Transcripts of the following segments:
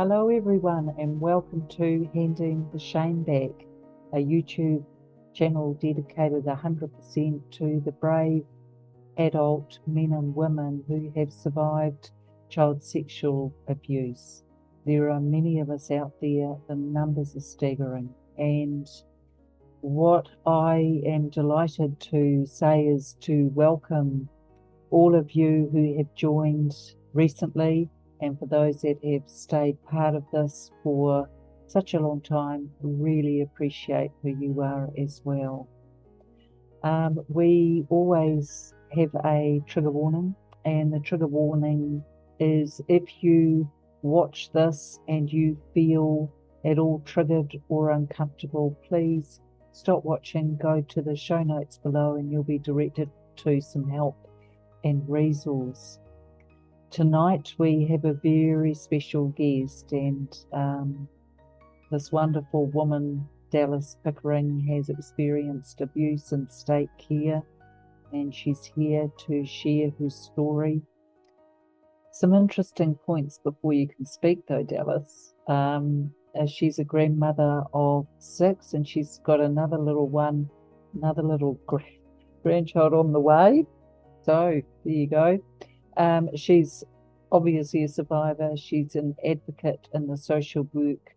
Hello everyone and welcome to Handing the Shame Back, a YouTube channel dedicated 100% to the brave adult men and women who have survived child sexual abuse. There are many of us out there, the numbers are staggering, and what I am delighted to say is to welcome all of you who have joined recently, and for those that have stayed part of this for such a long time, really appreciate who you are as well. We always have a trigger warning, and the trigger warning is if you watch this and you feel at all triggered or uncomfortable, please stop watching, go to the show notes below and you'll be directed to some help and resource. Tonight we have a very special guest, and this wonderful woman, Dallas Pickering, has experienced abuse in state care, and she's here to share her story. Some interesting points before you can speak though, Dallas. She's a grandmother of 6, and she's got another little grandchild on the way. So there you go. She's obviously a survivor. She's an advocate in the social work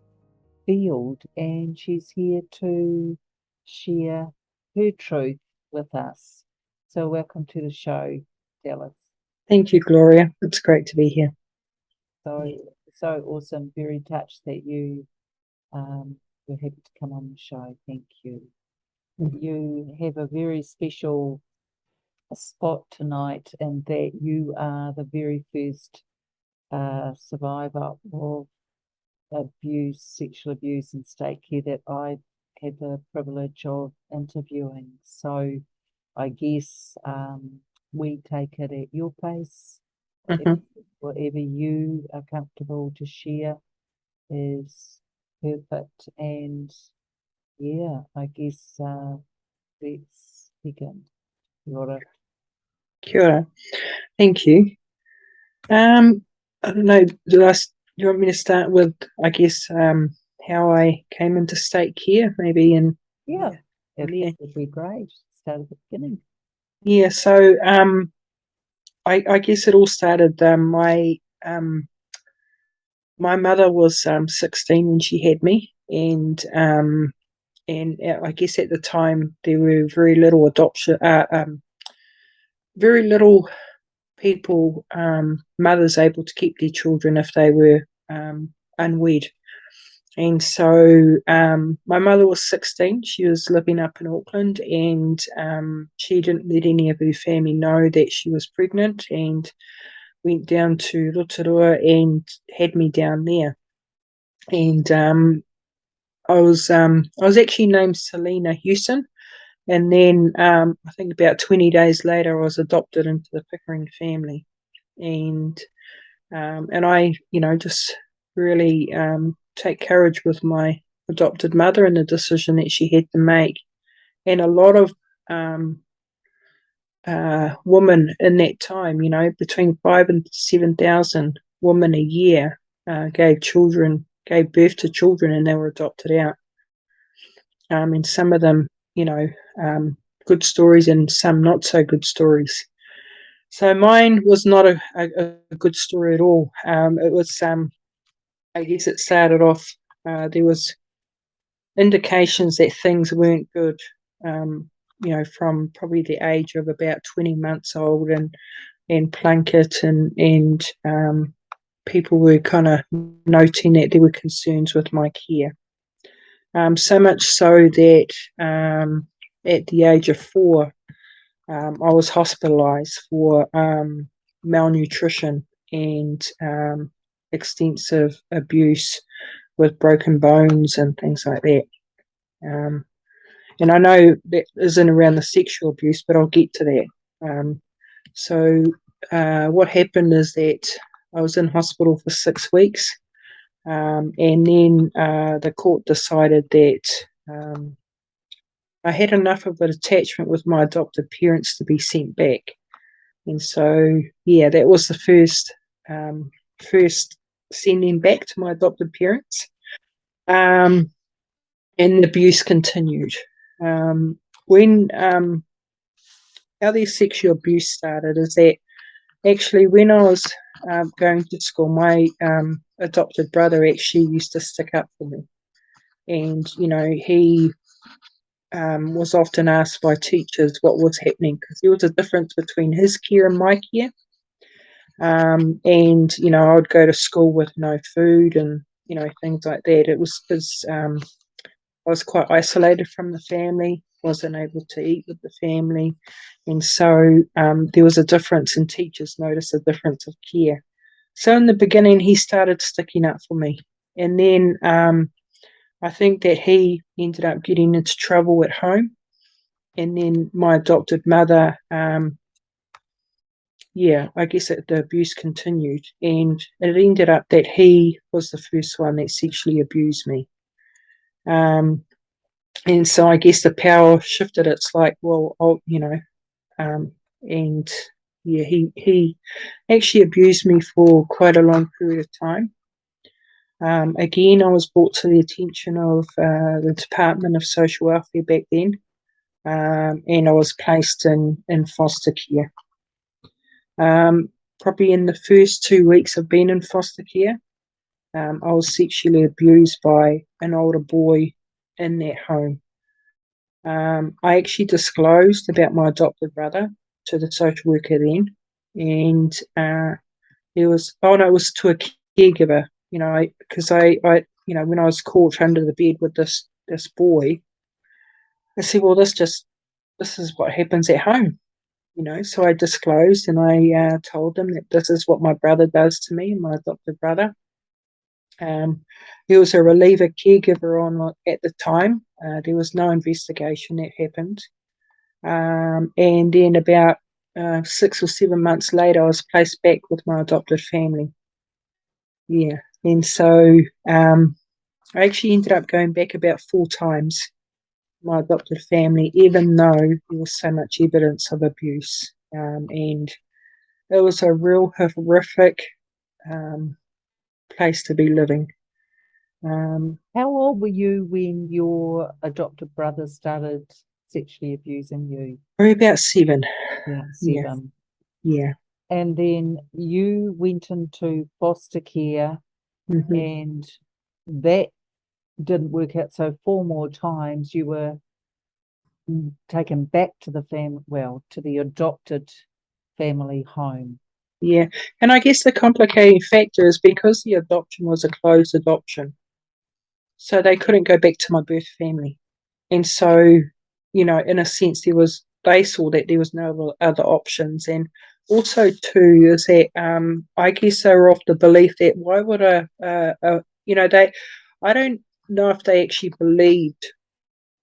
field, and she's here to share her truth with us. So welcome to the show, Dallas. Thank you, Gloria. It's great to be here. So awesome. Very touched that you were happy to come on the show. Thank you. You have a very special spot tonight, and that you are the very first survivor of sexual abuse in state care that I had the privilege of interviewing. So I guess we take it at your pace. Whatever you are comfortable to share is perfect. And yeah, I guess let's begin. Kia ora. Thank you. I don't know, you want me to start with, I guess, how I came into state care, maybe? Yeah, that would be great. Start at the beginning. Yeah, so I guess it all started, my mother was 16 when she had me, and I guess at the time there were very little very little people, mothers able to keep their children if they were unwed. And so my mother was 16. She was living up in Auckland, and she didn't let any of her family know that she was pregnant, and went down to Rotorua and had me down there. And I was actually named Selena Hewson. And then I think about 20 days later, I was adopted into the Pickering family. And I, just really take courage with my adopted mother and the decision that she had to make. And a lot of women in that time, between 5,000 and 7,000 women a year gave birth to children, and they were adopted out. And some of them, good stories, and some not so good stories. So mine was not a good story at all. It was, I guess it started off, there was indications that things weren't good, from probably the age of about 20 months old, and Plunkett and people were kind of noting that there were concerns with my care. So much so that at the age of 4, I was hospitalised for malnutrition and extensive abuse with broken bones and things like that. And I know that isn't around the sexual abuse, but I'll get to that. So what happened is that I was in hospital for 6 weeks, and then the court decided that I had enough of an attachment with my adopted parents to be sent back. And so, yeah, that was the first sending back to my adopted parents. And the abuse continued. When how the sexual abuse started is that actually when I was going to school, my adopted brother actually used to stick up for me. And, he was often asked by teachers what was happening because there was a difference between his care and my care. And, I would go to school with no food and, things like that. It was because I was quite isolated from the family, wasn't able to eat with the family. And so there was a difference, and teachers noticed a difference of care. So in the beginning, he started sticking up for me. And then I think that he ended up getting into trouble at home. And then my adopted mother, I guess the abuse continued. And it ended up that he was the first one that sexually abused me. And so I guess the power shifted. It's like, well, and yeah, he actually abused me for quite a long period of time. Again, I was brought to the attention of the Department of Social Welfare back then, and I was placed in foster care. Probably in the first 2 weeks of being in foster care, I was sexually abused by an older boy in that home. I actually disclosed about my adopted brother to the social worker then, and it was to a caregiver, because I when I was caught under the bed with this boy, I said, well, this is what happens at home, So I disclosed and I told them that this is what my brother does to me, my adopted brother. There was a reliever caregiver on at the time. There was no investigation that happened. And then about 6 or 7 months later, I was placed back with my adopted family. Yeah. And so I actually ended up going back about 4 times, my adopted family, even though there was so much evidence of abuse. And it was a real horrific place to be living. How old were you when your adopted brother started sexually abusing you? Probably about 7. Yeah, 7. Yeah. And then you went into foster care, Mm-hmm. and that didn't work out. So 4 more times you were taken back to the to the adopted family home. Yeah. And I guess the complicating factor is because the adoption was a closed adoption, so they couldn't go back to my birth family. And so, in a sense, they saw that there was no other options. And also, too, is that I guess they were of the belief that why would I don't know if they actually believed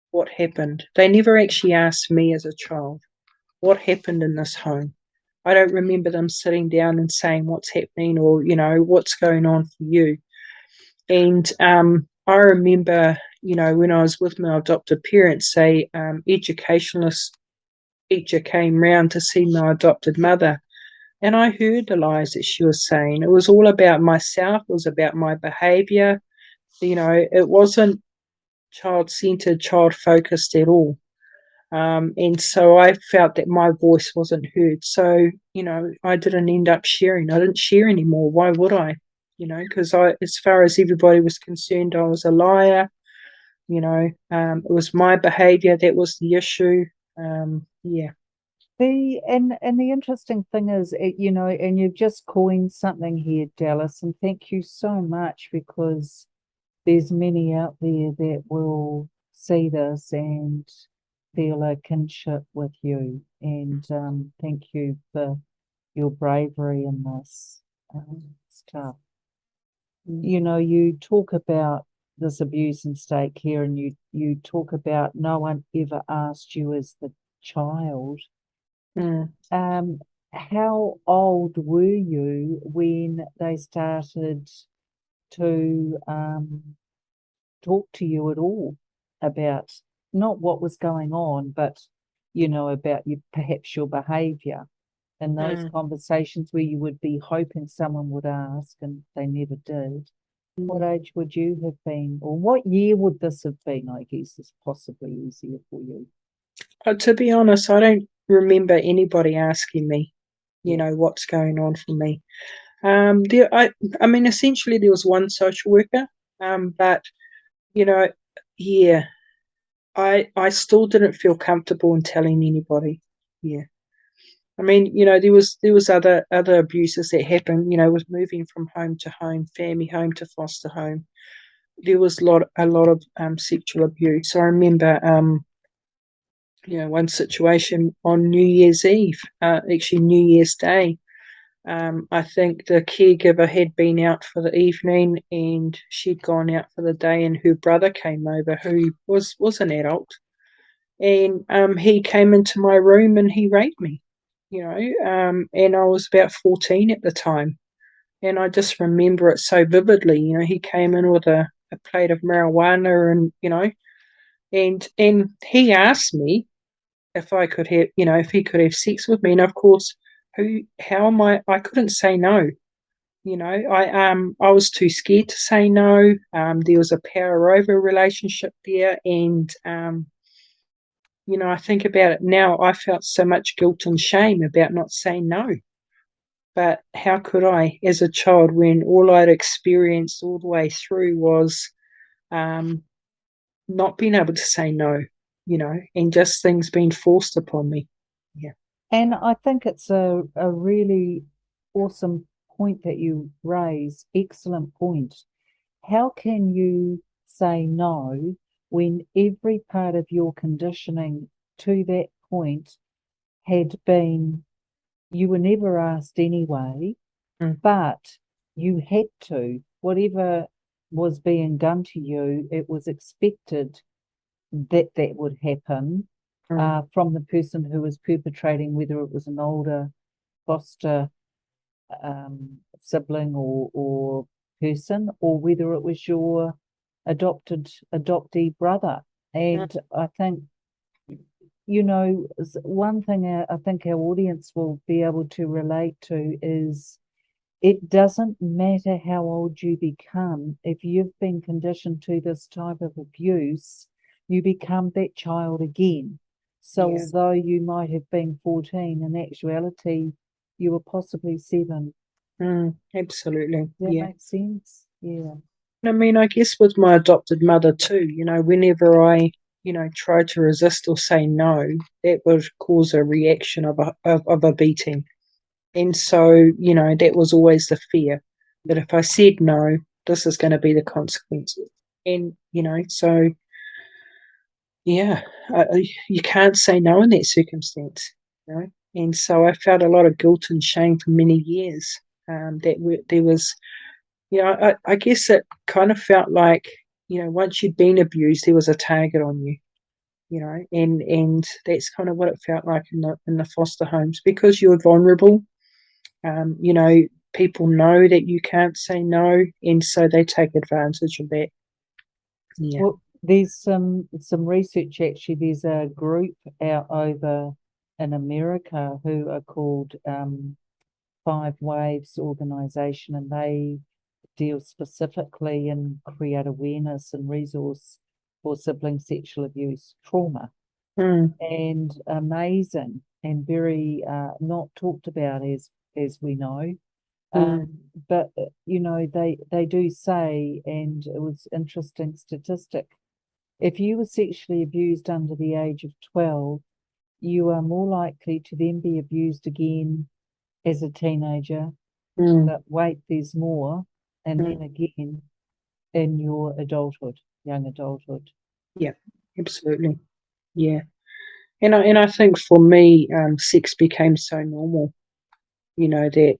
what happened. They never actually asked me as a child, what happened in this home? I don't remember them sitting down and saying what's happening or, what's going on for you. And I remember, when I was with my adopted parents, say, educationalist teacher came round to see my adopted mother. And I heard the lies that she was saying. It was all about myself. It was about my behaviour. It wasn't child-centred, child-focused at all. And so I felt that my voice wasn't heard. So, I didn't end up sharing. I didn't share anymore. Why would I? Because as far as everybody was concerned, I was a liar. It was my behaviour that was the issue. Yeah. And the interesting thing is, and you've just coined something here, Dallas, and thank you so much, because there's many out there that will see this and feel a kinship with you. And thank you for your bravery in this. It's tough. You talk about this abuse in state care, and you talk about no one ever asked you as the child. How old were you when they started to talk to you at all about not what was going on, but about perhaps your behaviour? in those conversations where you would be hoping someone would ask and they never did. What age would you have been, or what year would this have been? I guess is possibly easier for you. To be honest, I don't remember anybody asking me, you Yeah. know, what's going on for me. I mean, essentially there was one social worker, but you know, yeah, I still didn't feel comfortable in telling anybody. Yeah. I mean, you know, there was other abuses that happened, you know, with moving from home to home, family home to foster home. There was a lot of sexual abuse. I remember you know, one situation on New Year's Eve, actually New Year's Day. I think the caregiver had been out for the evening and she'd gone out for the day, and her brother came over, who was an adult, and he came into my room and he raped me, you know, and I was about 14 at the time, and I just remember it so vividly. You know, he came in with a plate of marijuana, and you know, and he asked me if I could have, you know, if he could have sex with me, and of course, how am I couldn't say no. You know, I was too scared to say no. There was a power over relationship there, and you know, I think about it now, I felt so much guilt and shame about not saying no. But how could I, as a child, when all I'd experienced all the way through was um, not being able to say no, you know, and just things being forced upon me. Yeah. And I think it's a really awesome point that you raise. Excellent point. How can you say no when every part of your conditioning to that point had been, you were never asked anyway, Mm, but you had to, whatever was being done to you, it was expected that that would happen mm, from the person who was perpetrating, whether it was an older foster sibling or person, or whether it was your adoptee brother. mm, And I think, you know, one thing I think our audience will be able to relate to is it doesn't matter how old you become. If you've been conditioned to this type of abuse, you become that child again. So yes. although you might have been 14, in actuality, you were possibly 7. Absolutely. Does that Yeah. make sense? Yeah. I mean, I guess with my adopted mother too, you know, whenever I, you know, tried to resist or say no, that would cause a reaction of a beating. And so, you know, that was always the fear that if I said no, this is going to be the consequences. And, you know, so yeah, you can't say no in that circumstance, you know. And so I felt a lot of guilt and shame for many years. There was, you know, I guess it kind of felt like, you know, once you'd been abused, there was a target on you, you know, and that's kind of what it felt like in the foster homes, because you're vulnerable. You know, people know that you can't say no, and so they take advantage of that. Yeah. Well, there's some research actually. There's a group out over in America who are called Five Waves Organization, and they deal specifically and create awareness and resource for sibling sexual abuse trauma. Mm, And amazing and very not talked about as we know. mm, But you know, they do say, and it was interesting statistic, if you were sexually abused under the age of 12, you are more likely to then be abused again as a teenager. mm, But wait, there's more, and mm. then again in your adulthood, young adulthood. Yeah, absolutely. Yeah. And I think for me, sex became so normal, you know, that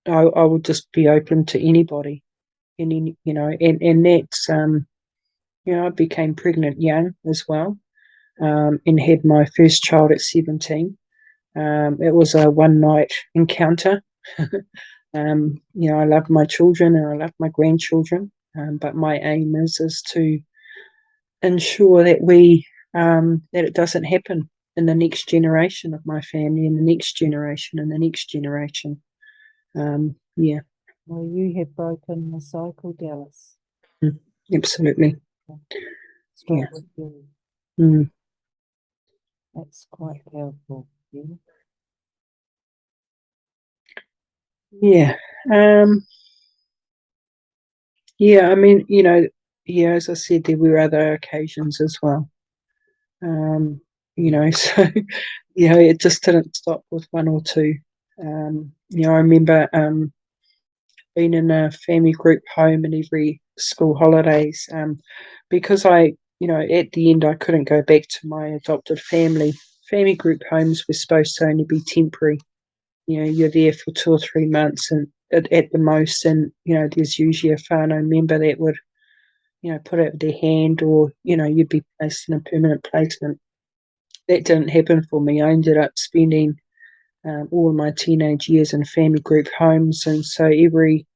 I would just be open to anybody. And any, you know, and that's you know, I became pregnant young as well, and had my first child at 17. It was a one night encounter. You know, I love my children and I love my grandchildren, but my aim is to ensure that that it doesn't happen. in the next generation of my family, and the next generation, and the next generation. Yeah. Well, you have broken the cycle, Dallas. Absolutely. Straight Yeah. with you. Mm. That's quite powerful. Yeah. Yeah. Yeah, I mean, yeah, as I said, there were other occasions as well. So, it just didn't stop with one or two. I remember being in a family group home in every school holidays, because at the end, I couldn't go back to my adopted family. Family group homes were supposed to only be temporary. You're there for 2 or 3 months and at the most, and there's usually a whānau member that would put out their hand, or you'd be placed in a permanent placement. That didn't happen for me. I ended up spending all of my teenage years in family group homes, and so every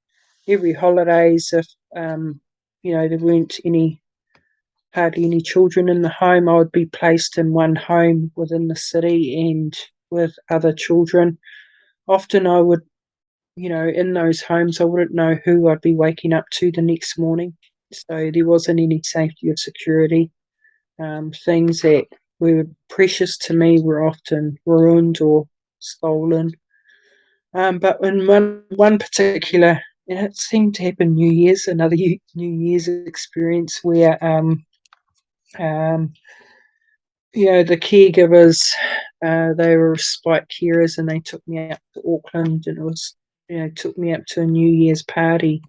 holidays, if there weren't hardly any children in the home, I would be placed in one home within the city and with other children. Often I would, in those homes, I wouldn't know who I'd be waking up to the next morning. So there wasn't any safety or security. Things that were precious to me were often ruined or stolen. But in one particular, and it seemed to happen New Year's, another New Year's experience where, the caregivers, they were respite carers, and they took me out to Auckland, and took me up to a New Year's party,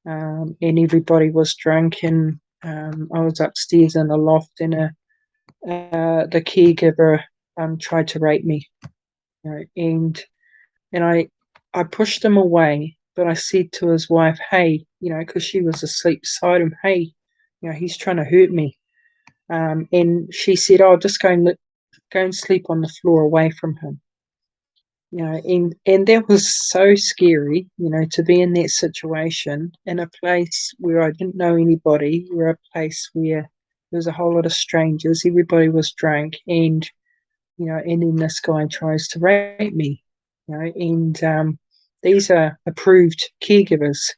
and everybody was drunk, and I was upstairs in a loft, and the caregiver tried to rape me, and I pushed him away, but I said to his wife, "Hey," because she was asleep beside him, "Hey, he's trying to hurt me." And she said, "Oh, just go and sleep on the floor away from him." And that was so scary, to be in that situation in a place where I didn't know anybody, where a place where there was a whole lot of strangers, everybody was drunk, and and then this guy tries to rape me, and these are approved caregivers,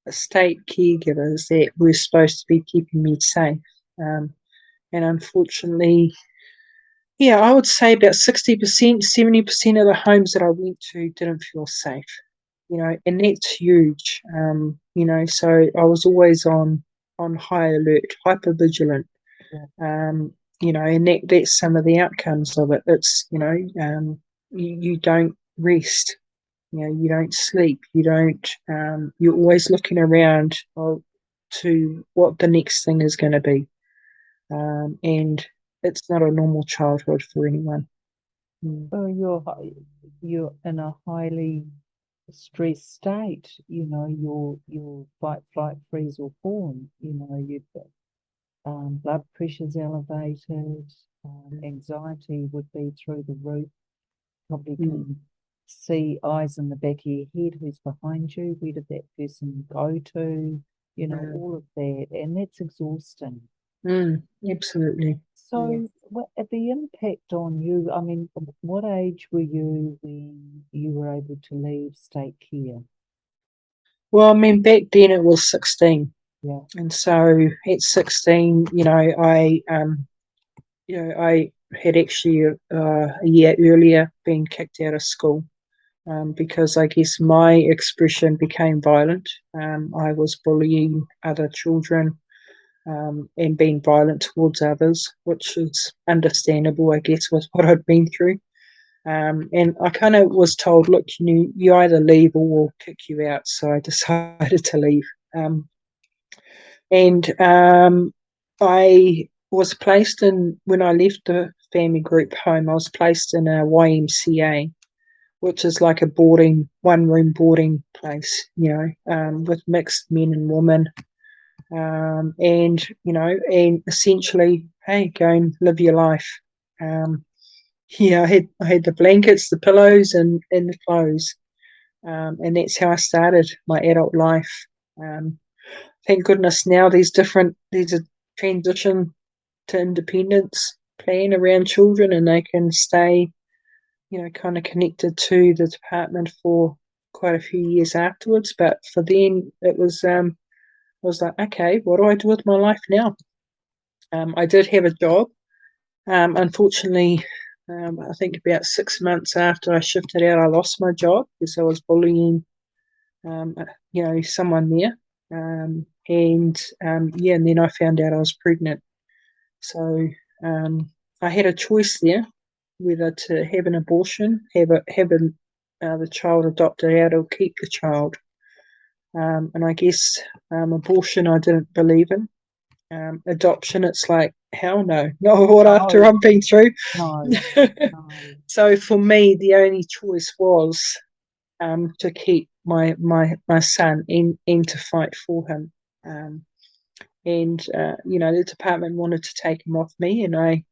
state caregivers that were supposed to be keeping me safe. And unfortunately, yeah, I would say about 60%, 70% of the homes that I went to didn't feel safe, and that's huge. So I was always on high alert, hyper vigilant. Yeah. And that's some of the outcomes of it. It's, you don't rest, you don't sleep, you're always looking around to what the next thing is going to be. And it's not a normal childhood for anyone. Well, you're in a highly stressed state. Your fight, flight, freeze, or fawn. You've got blood pressure's elevated, anxiety would be through the roof. Probably can see eyes in the back of your head, who's behind you, where did that person go to, all of that, and that's exhausting. Absolutely. So, the impact on you, I mean, what age were you when you were able to leave state care? Well, I mean, back then it was 16. Yeah. And so at 16, I had actually a year earlier been kicked out of school, because I guess my expression became violent. I was bullying other children, and being violent towards others, which is understandable, I guess, with what I'd been through. And I kind of was told, look, you either leave or we'll kick you out. So I decided to leave. And I was placed when I left the family group home, I was placed in a YMCA, which is like a one-room boarding place, with mixed men and women. And essentially, hey, go and live your life. I had the blankets, the pillows, and the clothes, and that's how I started my adult life. Thank goodness now there's a transition to independence, plan around children, and they can stay, kind of connected to the department for quite a few years afterwards. But for them, it was I was like, okay, what do I do with my life now? I did have a job. Unfortunately, I think about 6 months after I shifted out, I lost my job because I was bullying, someone there. And then I found out I was pregnant. So I had a choice there whether to have an abortion, have the child adopted out, or keep the child. And I guess abortion I didn't believe in. Adoption, it's like, hell no, not what after I've been through. No, no. So for me, the only choice was to keep my son and to fight for him. The department wanted to take him off me, and I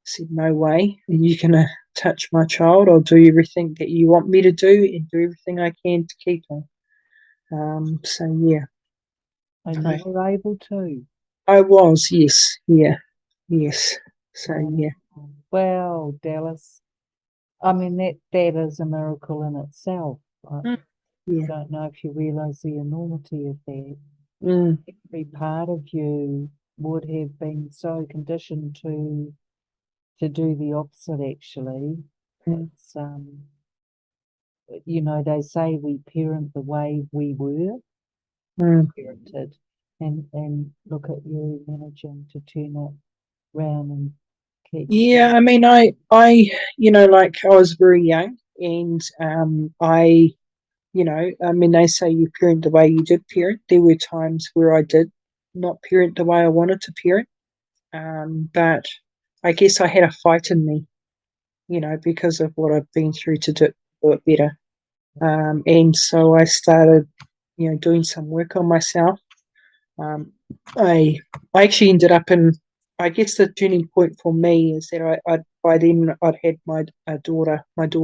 said, no way, are you going to touch my child? I'll do everything that you want me to do and do everything I can to keep him. So, yeah. And you were able to? I was, yes. Yeah. Yes. So, yeah. Wow, Dallas. I mean, that is a miracle in itself. I don't know if you realise the enormity of that. Every part of you would have been so conditioned to do the opposite, actually. It's, they say we parent the way we were parented. And look at you managing to turn it round and keep. Yeah, I mean, I was very young, and they say you parent the way you did parent. There were times where I did not parent the way I wanted to parent, but I guess I had a fight in me, because of what I've been through to do it better. And so I started, doing some work on myself. I actually ended up in, I guess the turning point for me is that by then I'd had my daughter, and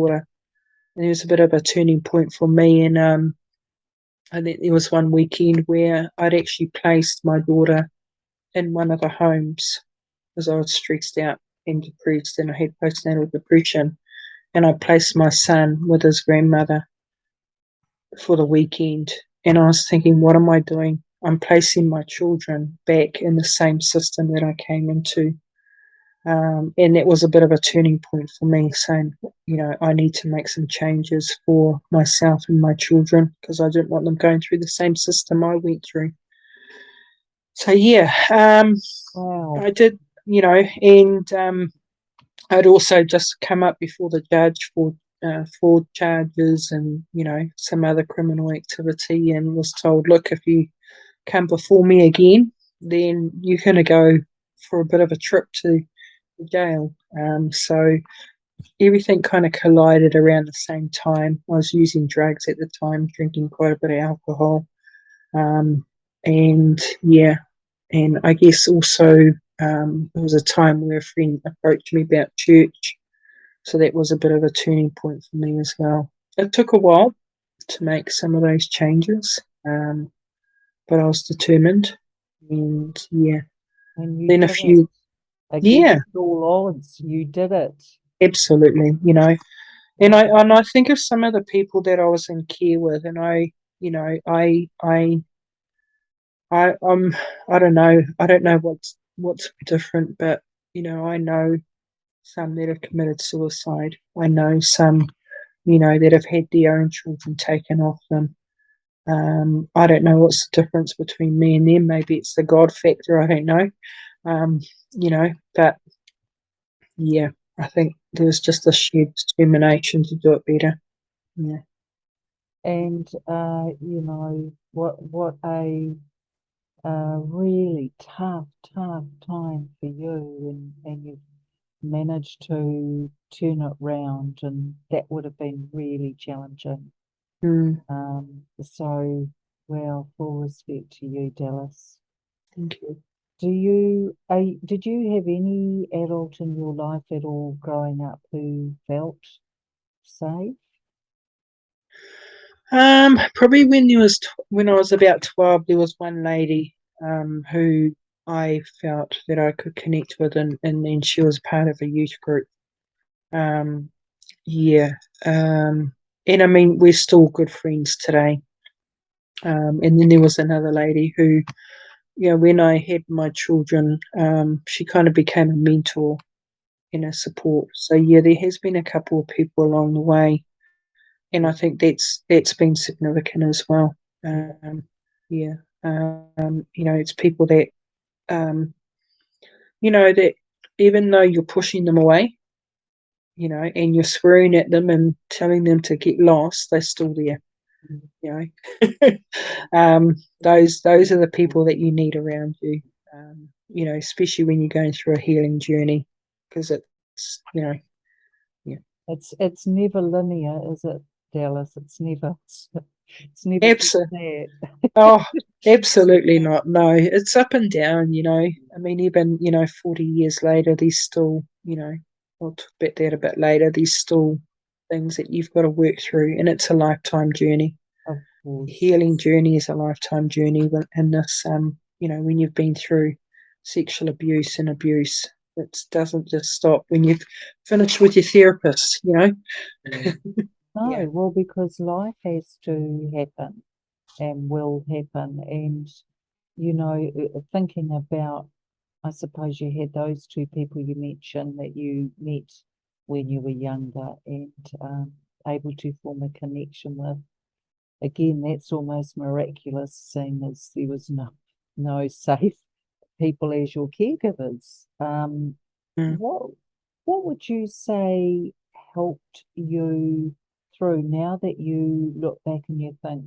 it was a bit of a turning point for me. And I think there was one weekend where I'd actually placed my daughter in one of the homes because I was stressed out and depressed, and I had postnatal depression. And I placed my son with his grandmother for the weekend. And I was thinking, what am I doing? I'm placing my children back in the same system that I came into. And that was a bit of a turning point for me, saying, I need to make some changes for myself and my children because I didn't want them going through the same system I went through. So, yeah, Wow. I did, and I'd also just come up before the judge for charges and, some other criminal activity, and was told, look, if you come before me again, then you're going to go for a bit of a trip to jail. So everything kind of collided around the same time. I was using drugs at the time, drinking quite a bit of alcohol. And I guess also there was a time where a friend approached me about church. So that was a bit of a turning point for me as well. It took a while to make some of those changes, but I was determined. And yeah, and you then a did few, it. yeah, Against all odds, you did it. absolutely, And I think of some of the people that I was in care with, and I don't know what's different, but I know some that have committed suicide. I know some, that have had their own children taken off them. I don't know what's the difference between me and them. Maybe it's the God factor. I don't know. But yeah, I think there was just a sheer determination to do it better. Yeah. And what a really tough time for you, and you've managed to turn it round, and that would have been really challenging. So, well, full respect to you, Dallas. Thank you. Did you have any adult in your life at all growing up who felt safe? Probably when I was about 12, there was one lady who I felt that I could connect with, and then she was part of a youth group. Yeah. And I mean, we're still good friends today. And then there was another lady who, when I had my children, she kind of became a mentor and a support. So yeah, there has been a couple of people along the way, and I think that's been significant as well. Yeah, it's people that that even though you're pushing them away, and you're swearing at them and telling them to get lost, they're still there. You know, those are the people that you need around you. Especially when you're going through a healing journey, because it's yeah. It's never linear, is it, Dallas? It's never Absolutely. there. Oh, absolutely not. No, it's up and down. I mean, even, 40 years later, there's still, we'll talk about that a bit later, there's still things that you've got to work through, and it's a lifetime journey. Of course. Healing journey is a lifetime journey, in this, when you've been through sexual abuse and abuse, it doesn't just stop when you've finished with your therapist. No, Yeah. well, because life has to happen and will happen. And, thinking about, I suppose you had those two people you mentioned that you met when you were younger and able to form a connection with. Again, that's almost miraculous, seeing as there was no safe people as your caregivers. Mm. What would you say helped you through, now that you look back and you think,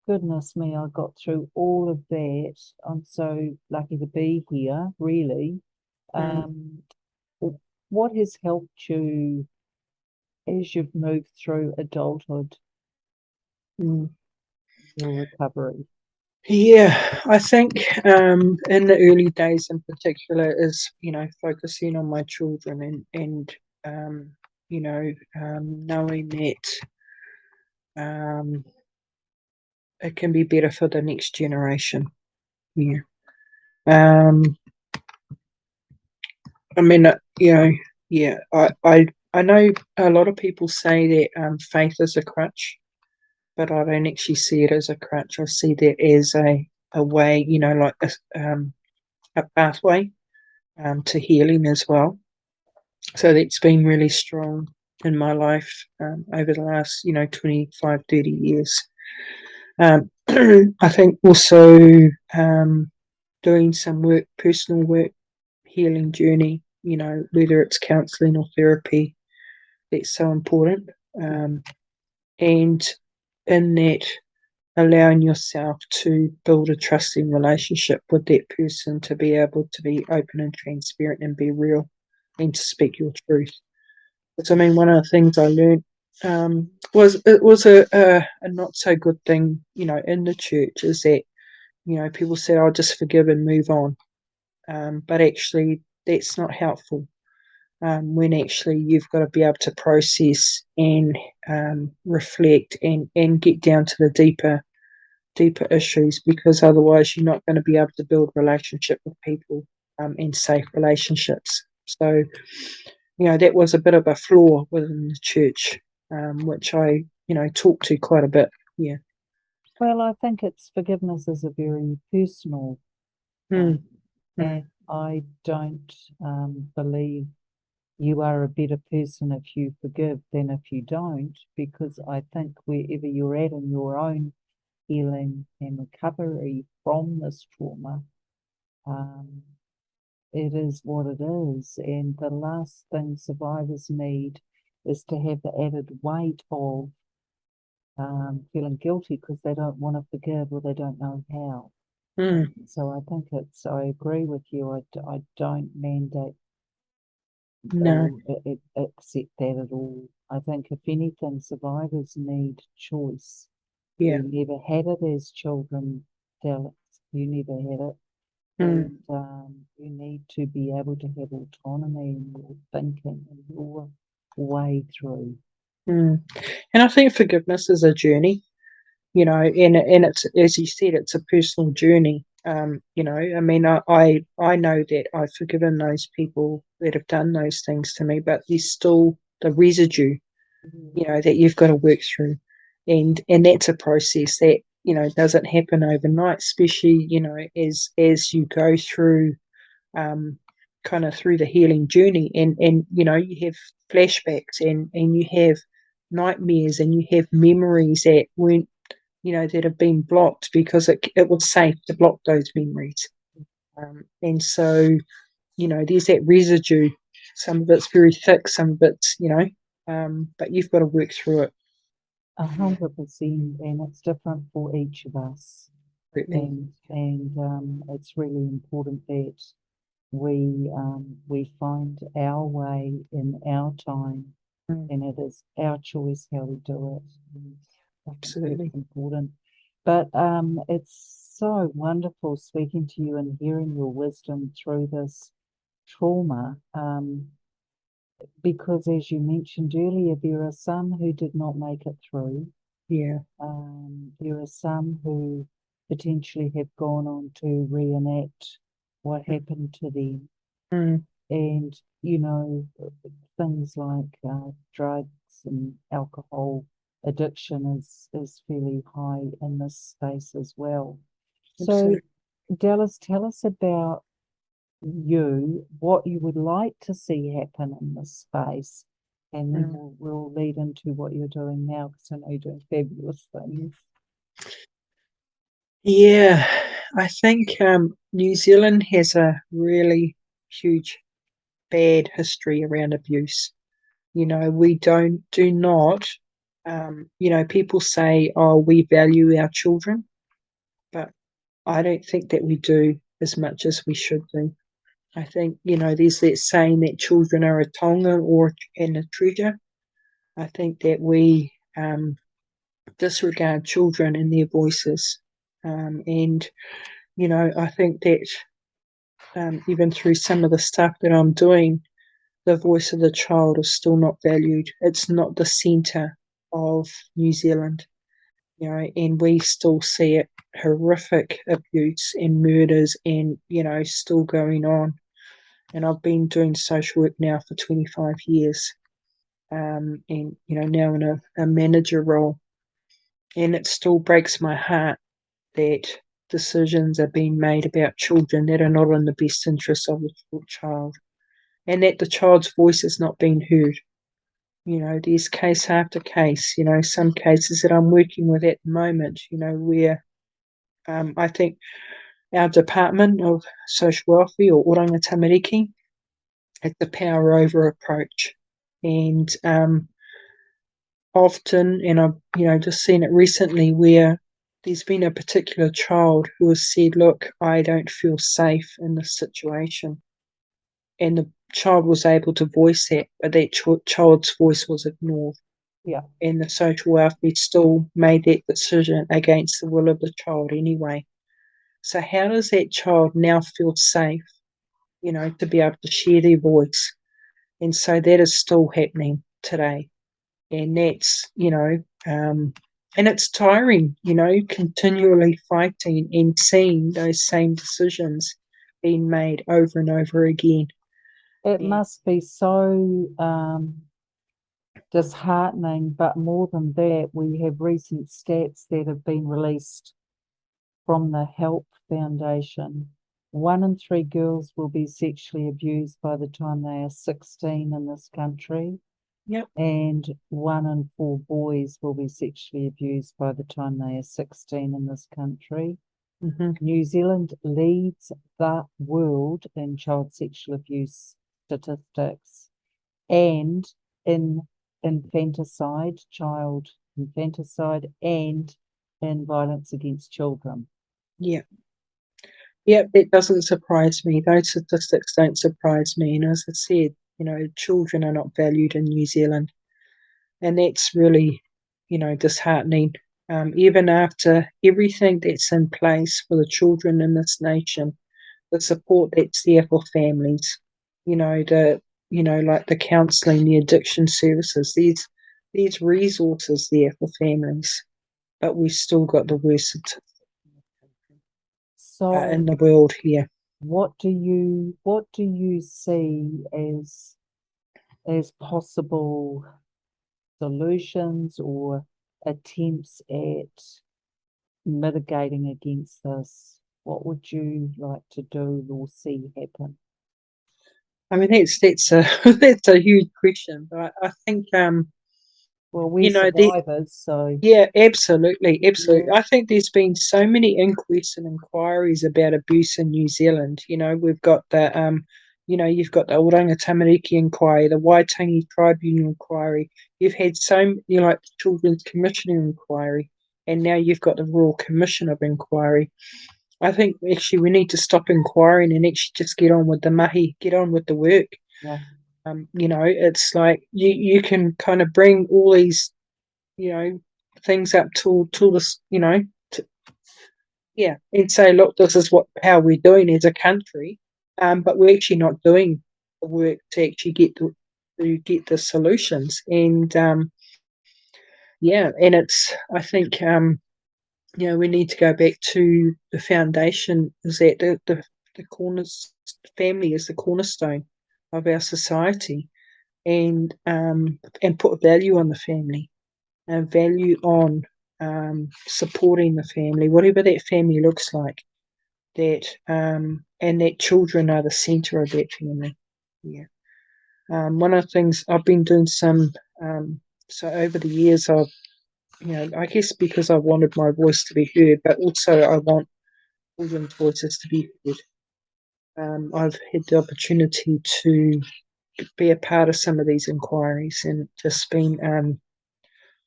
goodness me, I got through all of that. I'm so lucky to be here, really. Mm. Um, what has helped you as you've moved through adulthood, Mm. your recovery? Yeah, I think in the early days in particular is, focusing on my children, and knowing that it can be better for the next generation. Yeah. Um, I mean, yeah, I know a lot of people say that faith is a crutch, but I don't actually see it as a crutch. I see that as a way, like a pathway to healing as well. So that's been really strong in my life over the last, 25, 30 years. I think also doing some work, personal work, healing journey, whether it's counselling or therapy, that's so important. And in that, allowing yourself to build a trusting relationship with that person, to be able to be open and transparent and be real and to speak your truth. Because I mean, one of the things I learned was a not so good thing, in the church, is that, people said, "I'll just forgive and move on," but actually that's not helpful. When actually you've got to be able to process and reflect and get down to the deeper issues, because otherwise you're not going to be able to build relationship with people, and safe relationships. So, that was a bit of a flaw within the church, which I, talk to quite a bit. Yeah. Well, I think it's forgiveness is a very personal Mm, thing, mm, and I don't believe you are a better person if you forgive than if you don't, because I think wherever you're at in your own healing and recovery from this trauma, um, it is what it is. And the last thing survivors need is to have the added weight of feeling guilty because they don't want to forgive or they don't know how. mm. So I think I agree with you. I don't mandate No. or accept that at all. I think if anything, survivors need choice. Yeah. We never had it as children, Alex. You never had it. Mm, And you need to be able to have autonomy in your thinking and your way through. mm. And I think forgiveness is a journey, and it's, as you said, it's a personal journey. You know, I mean, I know that I've forgiven those people that have done those things to me, but there's still the residue, you know, that you've got to work through, and that's a process that, you know, doesn't happen overnight, especially, you know, as you go through, kind of through the healing journey, and you know, you have flashbacks, and you have nightmares, and you have memories that weren't, you know, that have been blocked because it was safe to block those memories. And so, you know, there's that residue. Some of it's very thick, some of it's, you know, but you've got to work through it. 100%, and it's different for each of us. Absolutely. And it's really important that we find our way in our time, Mm, and it is our choice how we do it. And I think absolutely. that's important. But it's so wonderful speaking to you and hearing your wisdom through this trauma. Because as you mentioned earlier, there are some who did not make it through. Yeah. There are some who potentially have gone on to reenact what happened to them. Mm, And, you know, things like drugs and alcohol addiction is fairly high in this space as well. So, absolutely. Dallas, tell us about you, what you would like to see happen in this space, and then Mm, we'll lead into what you're doing now because I know you're doing fabulous things. yeah, I think New Zealand has a really huge bad history around abuse. You know, we do not, you know, people say, oh, we value our children, but I don't think that we do as much as we should do. I think, you know, there's that saying that children are a tonga or and a treasure. I think that we disregard children and their voices. And, you know, I think that even through some of the stuff that I'm doing, the voice of the child is still not valued. It's not the centre of New Zealand, you know, and we still see it horrific abuse and murders and, you know, still going on. And I've been doing social work now for 25 years, and, you know, now in a manager role. And it still breaks my heart that decisions are being made about children that are not in the best interest of the child, and that the child's voice is not being heard. You know, there's case after case, you know, some cases that I'm working with at the moment, you know, where I think our Department of Social Welfare, or Oranga Tamariki, has the power over approach. And often, and I've, you know, just seen it recently where there's been a particular child who has said, look, I don't feel safe in this situation. And the child was able to voice that, but that child's voice was ignored. Yeah, And the social welfare still made that decision against the will of the child anyway. So how does that child now feel safe, you know, to be able to share their voice? And so that is still happening today. And that's, you know, and it's tiring, you know, continually fighting and seeing those same decisions being made over and over again. it And must be so disheartening, but more than that, we have recent stats that have been released from the Help Foundation. 1 in 3 girls will be sexually abused by the time they are 16 in this country, yep. and 1 in 4 boys will be sexually abused by the time they are 16 in this country. Mm-hmm. New Zealand leads the world in child sexual abuse statistics and in infanticide, child infanticide, and in violence against children. Yeah. Yeah, it doesn't surprise me. Those statistics don't surprise me. And as I said, you know, children are not valued in New Zealand. And that's really, you know, disheartening. Even after everything that's in place for the children in this nation, the support that's there for families, you know, like the counselling, the addiction services, these resources there for families, but we've still got the worst. So in the world here. what do you see as possible solutions or attempts at mitigating against this? What would you like to do or see happen? I mean, that's a that's a huge question, but I think Well, we're you know the survivors, so yeah, absolutely, absolutely. yeah, I think there's been so many inquests and inquiries about abuse in New Zealand. We've got you've got the Oranga Tamariki inquiry, the Waitangi Tribunal inquiry. You've had like the Children's Commissioner inquiry, and now you've got the Royal Commission of Inquiry. I think actually we need to stop inquiring and actually just get on with the mahi, get on with the work. yeah, It's like you can kind of bring all these, you know, things up to this, yeah, and say, look, this is how we're doing as a country, but we're actually not doing the work to actually get the solutions, and yeah, and I think we need to go back to the foundation. Is that the family is the cornerstone of our society, and put value on the family, and value on supporting the family, whatever that family looks like. And that children are the centre of that family. Yeah. One of the things I've been doing so over the years, I guess because I wanted my voice to be heard, but also I want children's voices to be heard. I've had the opportunity to be a part of some of these inquiries and just been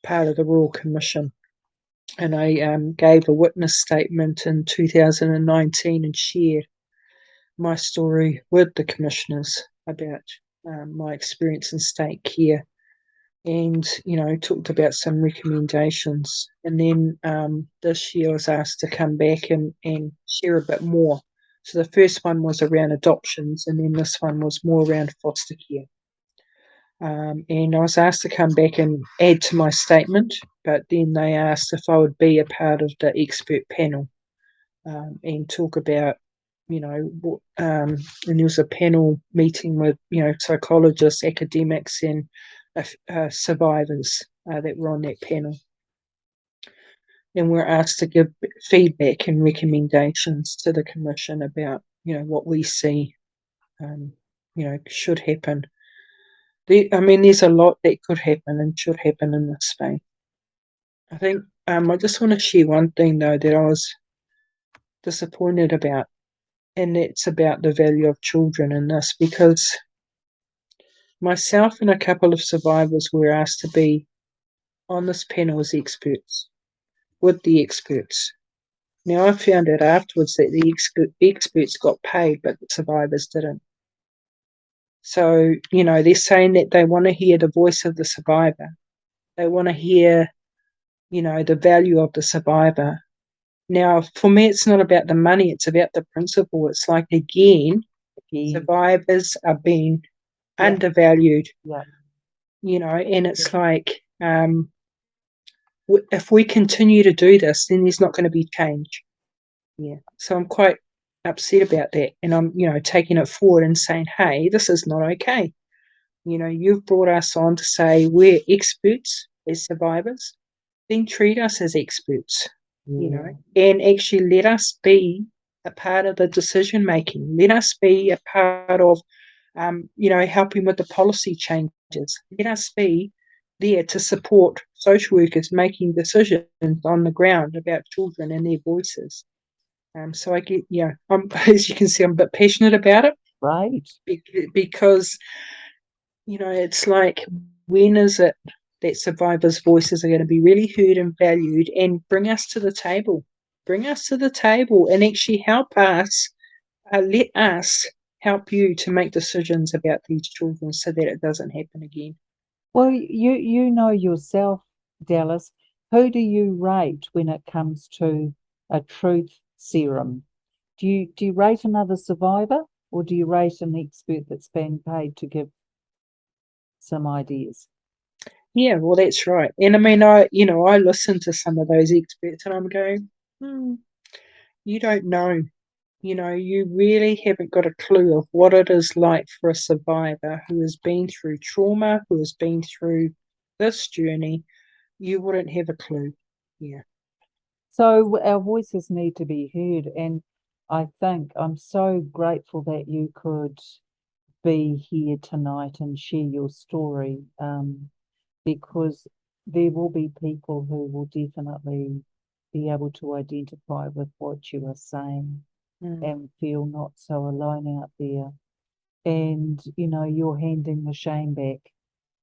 part of the Royal Commission. And I gave a witness statement in 2019 and shared my story with the commissioners about my experience in state care, and talked about some recommendations. And then this year I was asked to come back and share a bit more. So the first one was around adoptions, and then this one was more around foster care. And I was asked to come back and add to my statement, but then they asked if I would be a part of the expert panel and talk about, and there was a panel meeting with, psychologists, academics, and survivors that were on that panel. And we're asked to give feedback and recommendations to the Commission about, what we see, should happen. There's a lot that could happen and should happen in this space. I think I just want to share one thing, though, that I was disappointed about, and it's about the value of children in this, because myself and a couple of survivors were asked to be on this panel as experts, with the experts. Now, I found out afterwards that the experts got paid, but the survivors didn't. So, they're saying that they want to hear the voice of the survivor. They want to hear, the value of the survivor. Now, for me, it's not about the money, it's about the principle. It's like, again, survivors are being undervalued, yeah, and it's like, if we continue to do this, then there's not going to be change. Yeah. So I'm quite upset about that. And I'm, taking it forward and saying, hey, this is not okay. You've brought us on to say we're experts as survivors, then treat us as experts, and actually let us be a part of the decision making. Let us be a part of, helping with the policy changes. Let us be there to support social workers making decisions on the ground about children and their voices. So I get, as you can see, I'm a bit passionate about it. right. Because, it's like, when is it that survivors' voices are going to be really heard and valued, and bring us to the table? Bring us to the table and actually help us, let us help you to make decisions about these children so that it doesn't happen again. Well, you know yourself, Dallas. Who do you rate when it comes to a truth serum? Do you rate another survivor, or do you rate an expert that's been paid to give some ideas? Yeah, well, that's right. And I listen to some of those experts and I'm going, you don't know. you really haven't got a clue of what it is like for a survivor who has been through trauma, who has been through this journey. You wouldn't have a clue. Yeah. So our voices need to be heard, and I think I'm so grateful that you could be here tonight and share your story, because there will be people who will definitely be able to identify with what you are saying Mm, and feel not so alone out there. And, you're handing the shame back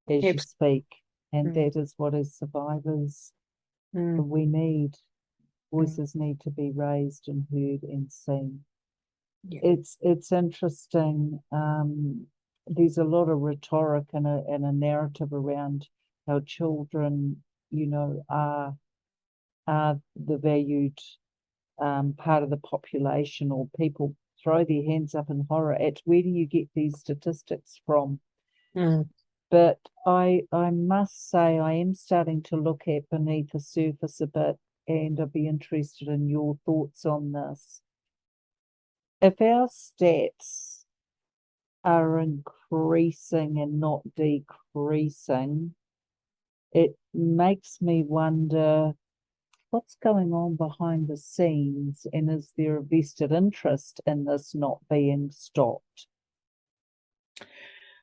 as you abs- speak. And mm, that is what, as survivors, mm, we need. mm, Voices need to be raised and heard and seen. yeah. It's interesting. There's a lot of rhetoric and a narrative around how children, are the valued part of the population, or people throw their hands up in horror at where do you get these statistics from? Mm, But I must say I am starting to look at beneath the surface a bit, and I'd be interested in your thoughts on this. If our stats are increasing and not decreasing, it makes me wonder what's going on behind the scenes, and is there a vested interest in this not being stopped?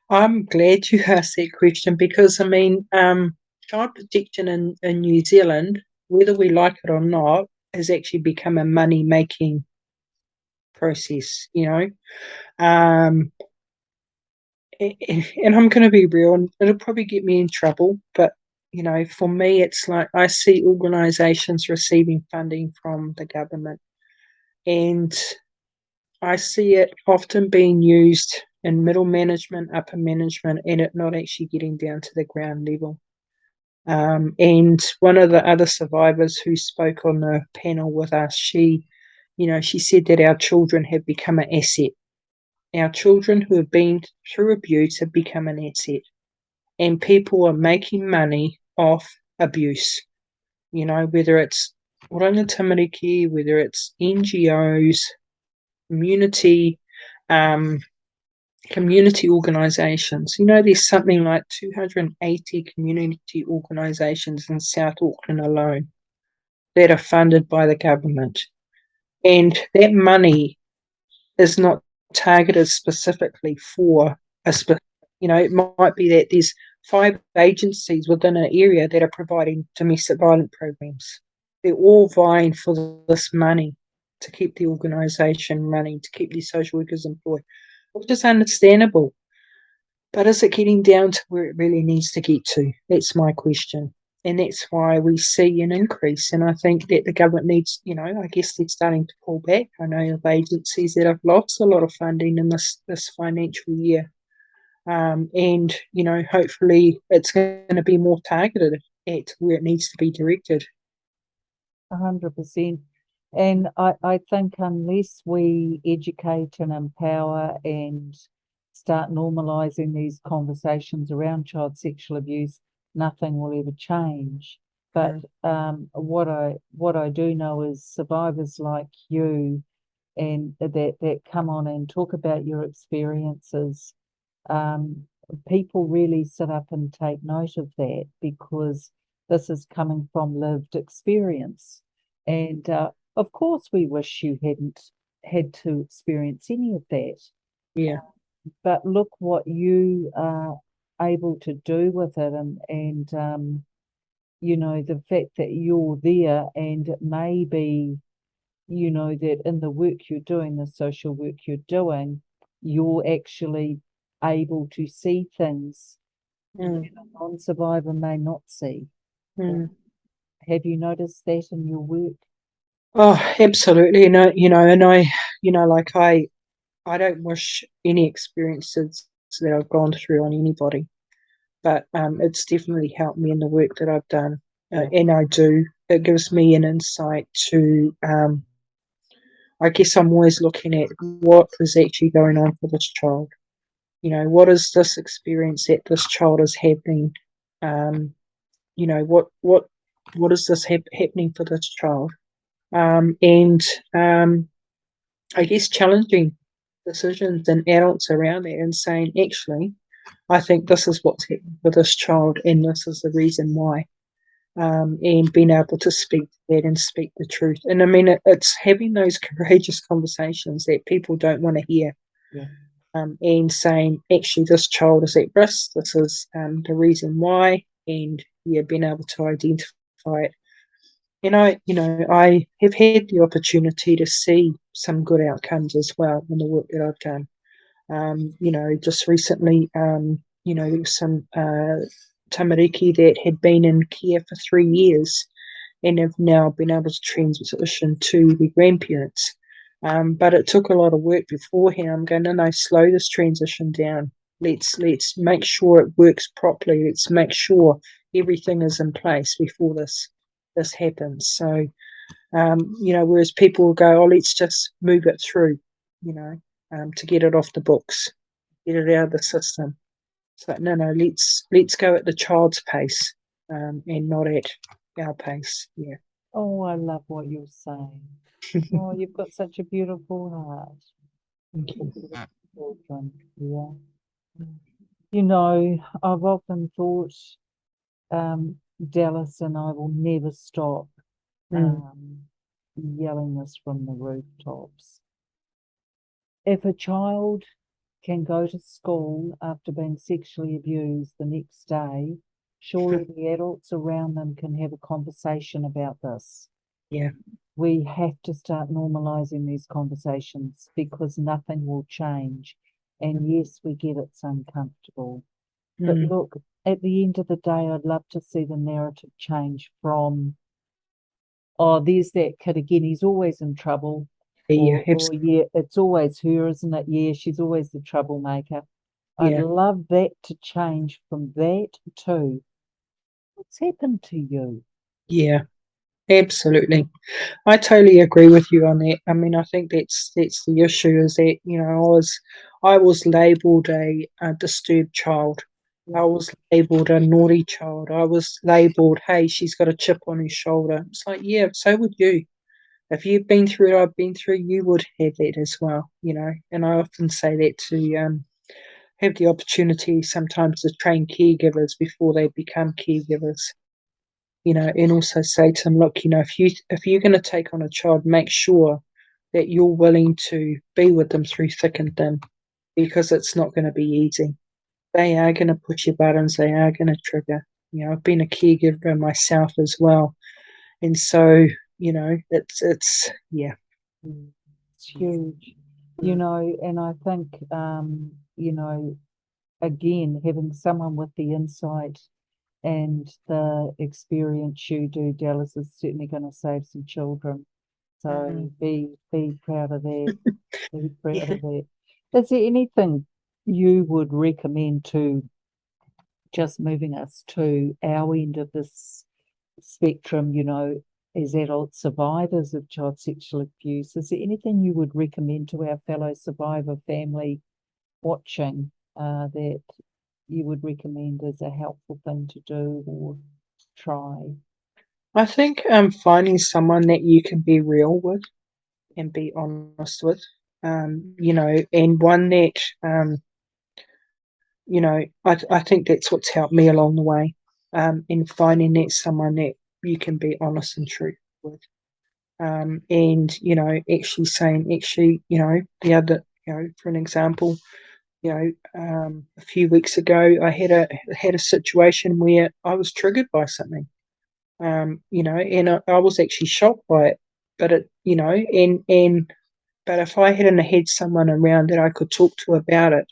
I'm glad you asked that question because, child protection in New Zealand, whether we like it or not, has actually become a money-making process. Um, and I'm going to be real, and it'll probably get me in trouble, but, for me, it's like I see organisations receiving funding from the government, and I see it often being used in middle management, upper management, and it not actually getting down to the ground level. And one of the other survivors who spoke on the panel with us, she said that our children have become an asset. Our children who have been through abuse have become an asset, and people are making money off abuse. Whether it's Oranga Care, whether it's NGOs, community, um, community organisations. There's something like 280 community organisations in South Auckland alone that are funded by the government. And that money is not targeted specifically for it might be that there's 5 agencies within an area that are providing domestic violence programs. They're all vying for this money to keep the organisation running, to keep these social workers employed, which is understandable. But is it getting down to where it really needs to get to? That's my question. And that's why we see an increase. And I think that the government needs, I guess they're starting to pull back. I know of agencies that have lost a lot of funding in this financial year. And, hopefully it's going to be more targeted at where it needs to be directed. 100%. And I think unless we educate and empower and start normalizing these conversations around child sexual abuse, nothing will ever change. But Mm, what I do know is survivors like you and that come on and talk about your experiences, um, people really sit up and take note of that, because this is coming from lived experience. And of course, we wish you hadn't had to experience any of that. yeah. But look what you are able to do with it, and the fact that you're there, and it may be, that in the work you're doing, the social work you're doing, you're actually able to see things that Mm, a non-survivor may not see. mm. Have you noticed that in your work? Oh, absolutely. And like I don't wish any experiences that I've gone through on anybody, but it's definitely helped me in the work that I've done, Yeah, and I do. It gives me an insight to. I guess I'm always looking at what is actually going on for this child. What is this experience that this child is having? Um, what is this happening for this child? And I guess, challenging decisions and adults around there and saying, actually, I think this is what's happened with this child and this is the reason why. And being able to speak that and speak the truth. And I mean, it's having those courageous conversations that people don't want to hear. Yeah. And saying, actually, this child is at risk. This is the reason why, and being able to identify it. And I have had the opportunity to see some good outcomes as well in the work that I've done. Just recently, there was some tamariki that had been in care for 3 years and have now been able to transition to the grandparents. But it took a lot of work beforehand. I'm going, no, slow this transition down. Let's make sure it works properly. Let's make sure everything is in place before this happens. So, whereas people will go, oh, let's just move it through, to get it off the books, get it out of the system. It's like, no, let's go at the child's pace, and not at our pace. Yeah. Oh, I love what you're saying. Oh, you've got such a beautiful heart. Thank For you. beautiful children. Yeah. You know, I've often thought, Dallas and I will never stop Mm, yelling this from the rooftops. If a child can go to school after being sexually abused the next day, surely the adults around them can have a conversation about this. yeah. We have to start normalizing these conversations because nothing will change. And yes, we get it's uncomfortable. But Mm, look, at the end of the day, I'd love to see the narrative change from, oh, there's that kid again, he's always in trouble. yeah. Or yeah, it's always her, isn't it? Yeah, she's always the troublemaker. I'd Yeah. love that to change from that to what's happened to you? Yeah. Absolutely. I totally agree with you on that. I mean, I think that's the issue is that I was labelled a disturbed child. I Yeah, was labelled a naughty child. I was labelled, hey, she's got a chip on her shoulder. It's like, yeah, so would you. If you've been through what I've been through, you would have that as well. And I often say that to have the opportunity sometimes to train caregivers before they become caregivers, and also say to them, look, if you're going to take on a child, make sure that you're willing to be with them through thick and thin, because it's not going to be easy. They are going to push your buttons. They are going to trigger. I've been a caregiver myself as well, and so it's yeah. it's huge. You know, and I think, again, having someone with the insight and the experience you do, Dallas, is certainly going to save some children. Mm, So be proud of that. Be proud yeah. of that. Is there anything you would recommend to just moving us to our end of this spectrum, as adult survivors of child sexual abuse? Is there anything you would recommend to our fellow survivor family watching that you would recommend as a helpful thing to do or try? I think finding someone that you can be real with and be honest with, and one that I think that's what's helped me along the way, in finding that someone that you can be honest and true with, and actually saying, actually, the other, for an example, a few weeks ago, I had a situation where I was triggered by something, and I was actually shocked by it, but but if I hadn't had someone around that I could talk to about it,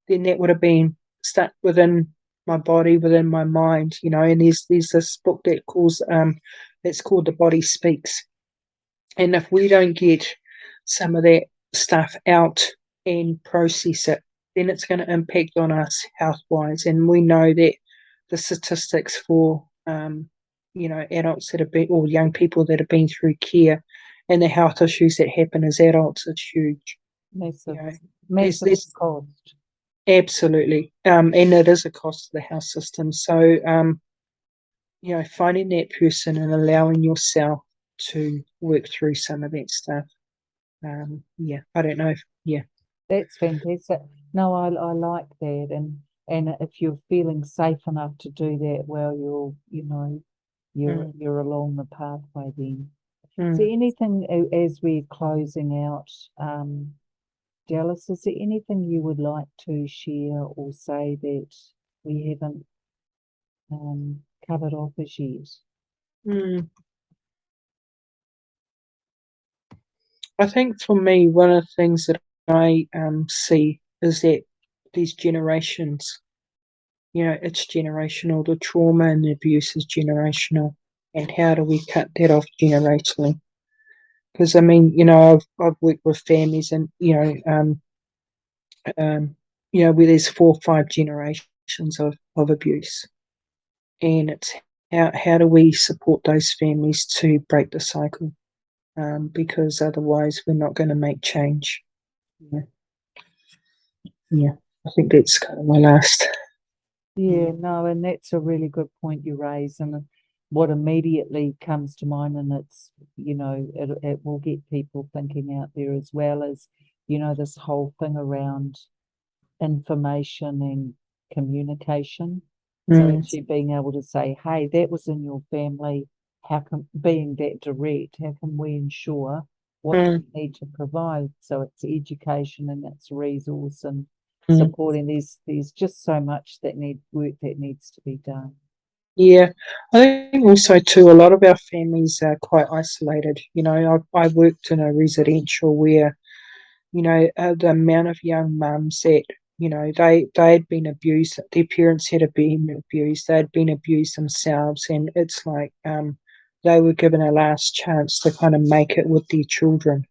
then that would have been stuck within my body, within my mind. And there's this book that's called The Body Speaks. And if we don't get some of that stuff out and process it, then it's going to impact on us health wise. And we know that the statistics for adults that have been, or young people that have been through care, and the health issues that happen as adults is huge. You Massive, know, there's massive there's cost. Absolutely. And it is a cost to the health system. So, finding that person and allowing yourself to work through some of that stuff. I don't know. That's fantastic. No, I like that, and if you're feeling safe enough to do that, well, you're along the pathway then. Is there anything as we're closing out, Dallas? Is there anything you would like to share or say that we haven't covered off as yet? I think for me, one of the things that I see is that these generations, it's generational. The trauma and the abuse is generational, and how do we cut that off generationally? Because I've worked with families, and where there's 4 or 5 generations of abuse, and it's how do we support those families to break the cycle? Because otherwise we're not going to make change. Yeah, I think that's kind of my last. Yeah, no, and that's a really good point you raise, and what immediately comes to mind, and it's, it will get people thinking out there as well as, this whole thing around information and communication. So actually being able to say, hey, that was in your family, being that direct, how can we ensure what do we need to provide? So it's education and it's resource and supporting. There's just so much work that needs to be done. Yeah, I think also too, a lot of our families are quite isolated. I worked in a residential where, the amount of young mums that, they had been abused, their parents had been abused, they had been abused themselves, and it's like they were given a last chance to kind of make it with their children.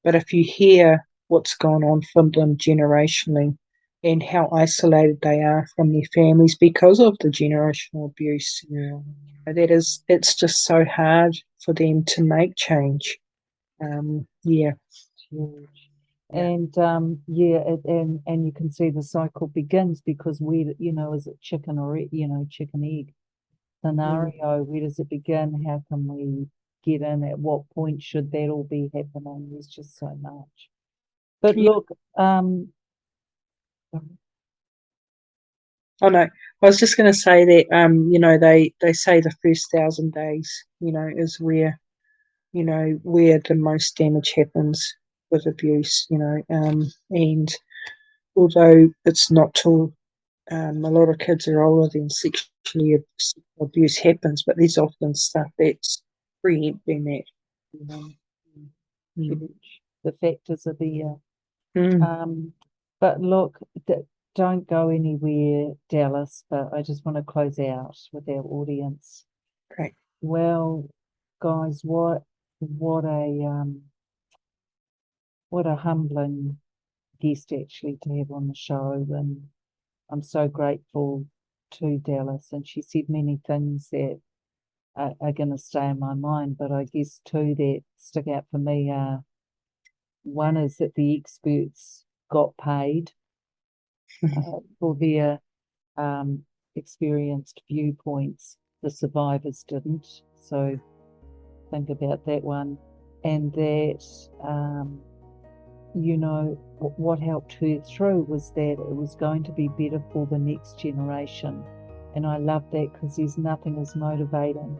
But if you hear what's gone on from them generationally and how isolated they are from their families because of the generational abuse, it's just so hard for them to make change. Huge. And and you can see the cycle begins because is it chicken or chicken egg scenario? Where does it begin? How can we get in? At what point should that all be happening? There's just so much. But look, Oh no, I was just going to say that they say the first 1,000 days, is where the most damage happens with abuse, and although it's not till a lot of kids are older than sexually abuse happens, but there's often stuff that's preempting that. Huge. The factors are there. But look, don't go anywhere, Dallas. But I just want to close out with our audience. Great. Well, guys, what a humbling guest actually to have on the show, and I'm so grateful to Dallas. And she said many things that are going to stay in my mind, but I guess two that stick out for me are, one is that the experts got paid for their experienced viewpoints. The survivors didn't. So think about that one. And that, what helped her through was that it was going to be better for the next generation. And I love that because there's nothing as motivating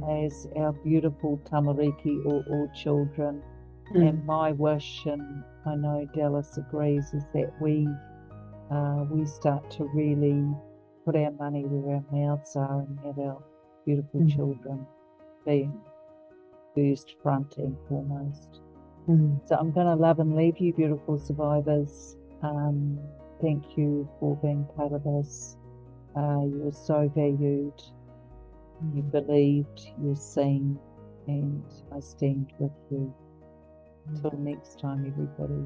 as our beautiful tamariki or children. And my wish, and I know Dallas agrees, is that we start to really put our money where our mouths are and have our beautiful children being first, front and foremost. So I'm going to love and leave you, beautiful survivors. Thank you for being part of this. You were so valued. You believed, you're seen, and I stand with you. Until next time, everybody.